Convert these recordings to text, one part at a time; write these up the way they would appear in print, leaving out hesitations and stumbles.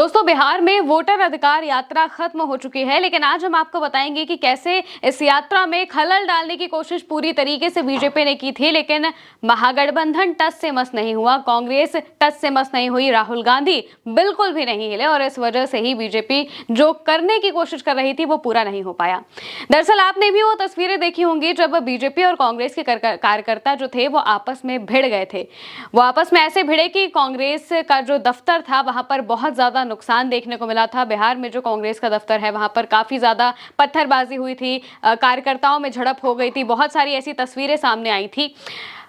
दोस्तों, बिहार में वोटर अधिकार यात्रा खत्म हो चुकी है, लेकिन आज हम आपको बताएंगे कि कैसे इस यात्रा में खलल डालने की कोशिश पूरी तरीके से बीजेपी ने की थी, लेकिन महागठबंधन टस से मस नहीं हुआ, कांग्रेस टस से मस नहीं हुई, राहुल गांधी बिल्कुल भी नहीं हिले और इस वजह से ही बीजेपी जो करने की कोशिश कर रही थी वो पूरा नहीं हो पाया। दरअसल आपने भी वो तस्वीरें देखी होंगी जब बीजेपी और कांग्रेस के कार्यकर्ता जो थे वो आपस में भिड़ गए थे। वो आपस में ऐसे भिड़े कि कांग्रेस का जो दफ्तर था वहां पर बहुत ज्यादा नुकसान देखने को मिला था। बिहार में जो कांग्रेस का दफ्तर है वहां पर काफी ज्यादा पत्थरबाजी हुई थी, कार्यकर्ताओं में झड़प हो गई थी, बहुत सारी ऐसी तस्वीरें सामने आई थी।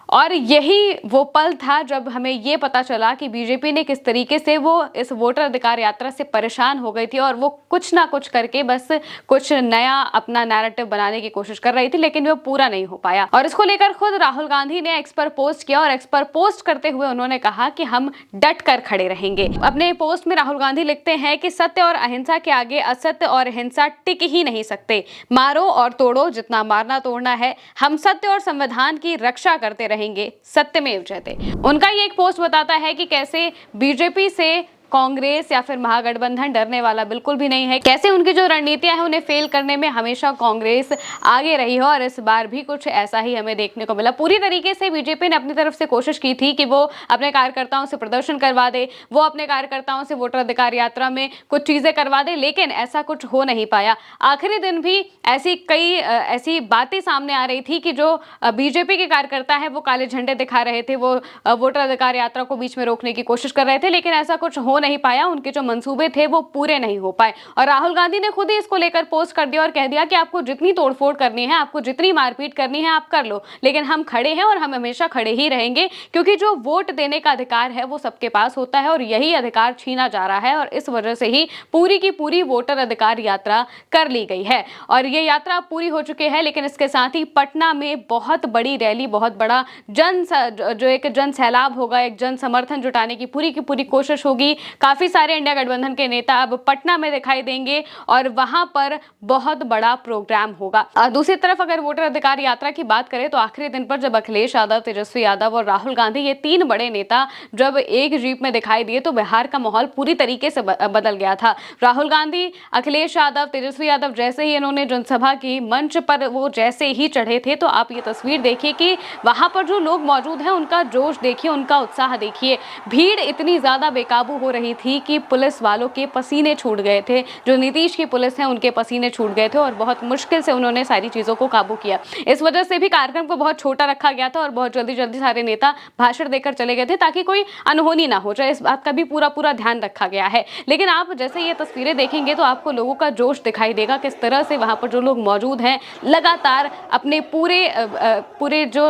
और यही वो पल था जब हमें ये पता चला कि बीजेपी ने किस तरीके से वो इस वोटर अधिकार यात्रा से परेशान हो गई थी और वो कुछ ना कुछ करके बस कुछ नया अपना नैरेटिव बनाने की कोशिश कर रही थी, लेकिन वो पूरा नहीं हो पाया। और इसको लेकर खुद राहुल गांधी ने एक्स पर पोस्ट किया और एक्स पर पोस्ट करते हुए उन्होंने कहा कि हम डट कर खड़े रहेंगे। अपने पोस्ट में राहुल गांधी लिखते हैं कि सत्य और अहिंसा के आगे असत्य और हिंसा टिक ही नहीं सकते। मारो और तोड़ो, जितना मारना तोड़ना है, हम सत्य और संविधान की रक्षा करते रहेंगे, सत्यमेव जयते। उनका ये एक पोस्ट बताता है कि कैसे बीजेपी से कांग्रेस या फिर महागठबंधन डरने वाला बिल्कुल भी नहीं है, कैसे उनकी जो रणनीतियां हैं उन्हें फेल करने में हमेशा कांग्रेस आगे रही हो और इस बार भी कुछ ऐसा ही हमें देखने को मिला। पूरी तरीके से बीजेपी ने अपनी तरफ से कोशिश की थी कि वो अपने कार्यकर्ताओं से प्रदर्शन करवा दे, वो अपने कार्यकर्ताओं से वोटर अधिकार यात्रा में कुछ चीजें करवा दे, लेकिन ऐसा कुछ हो नहीं पाया। आखिरी दिन भी ऐसी बातें सामने आ रही थी कि जो बीजेपी के कार्यकर्ता है वो काले झंडे दिखा रहे थे, वो वोटर अधिकार यात्रा को बीच में रोकने की कोशिश कर रहे थे, लेकिन ऐसा कुछ हो नहीं पाया। उनके जो मंसूबे थे वो पूरे नहीं हो पाए और राहुल गांधी ने खुद ही इसको लेकर पोस्ट कर दिया और कह दिया कि आपको जितनी तोड़फोड़ करनी है, आपको जितनी मारपीट करनी है आप कर लो, लेकिन हम खड़े हैं और हम हमेशा खड़े ही रहेंगे, क्योंकि जो वोट देने का अधिकार है वो सबके पास होता है और यही अधिकार छीना जा रहा है और इस वजह से ही पूरी की पूरी वोटर अधिकार यात्रा कर ली गई है। और ये यात्रा पूरी हो चुकी है, लेकिन इसके साथ ही पटना में बहुत बड़ी रैली, बहुत बड़ा जन सैलाब होगा, एक जन समर्थन जुटाने की पूरी कोशिश होगी। काफी सारे इंडिया गठबंधन के नेता अब पटना में दिखाई देंगे और वहां पर बहुत बड़ा प्रोग्राम होगा। दूसरी तरफ अगर वोटर अधिकार यात्रा की बात करें तो आखिरी दिन पर जब अखिलेश यादव, तेजस्वी यादव और राहुल गांधी, ये तीन बड़े नेता जब एक जीप में दिखाई दिए तो बिहार का माहौल पूरी तरीके से बदल गया था। राहुल गांधी, अखिलेश यादव, तेजस्वी यादव जैसे ही इन्होंने जनसभा की मंच पर वो जैसे ही चढ़े थे तो आप ये तस्वीर देखिए कि वहां पर जो लोग मौजूद हैं उनका जोश देखिए, उनका उत्साह देखिए। भीड़ इतनी ज्यादा बेकाबू हो रही थी कि पुलिस वालों के पसीने छूट गए थे, जो नीतीश की पुलिस है उनके पसीने छूट गए थे और बहुत मुश्किल से उन्होंने सारी चीजों को काबू किया। इस वजह से भी कार्यक्रम को बहुत छोटा रखा गया था और बहुत जल्दी सारे नेता भाषण देकर चले गए थे ताकि कोई अनहोनी ना हो जाए, इस बात का भी पूरा ध्यान रखा गया है। लेकिन आप जैसे ये तस्वीरें देखेंगे तो आपको लोगों का जोश दिखाई देगा, किस तरह से वहां पर जो लोग मौजूद हैं लगातार अपने पूरे जो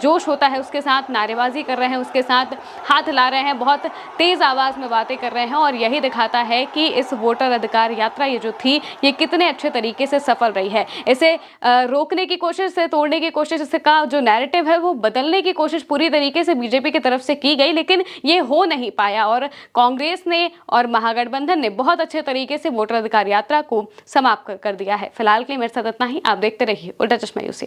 जोश होता है उसके साथ नारेबाजी कर रहे हैं, उसके साथ हाथ हिला रहे हैं, बहुत तेज आवाज में बातें कर रहे हैं और यही दिखाता है कि इस वोटर अधिकार यात्रा ये जो थी ये कितने अच्छे तरीके से सफल रही है। इसे रोकने की कोशिश से, तोड़ने की कोशिश, इसका जो नैरेटिव है वो बदलने की कोशिश पूरी तरीके से बीजेपी की तरफ से की गई, लेकिन ये हो नहीं पाया और कांग्रेस ने और महागठबंधन ने बहुत अच्छे तरीके से वोटर अधिकार यात्रा को समाप्त कर दिया है। फिलहाल के लिए मेरे साथ इतना ही। आप देखते रहिए उल्टा चश्मा यूसी।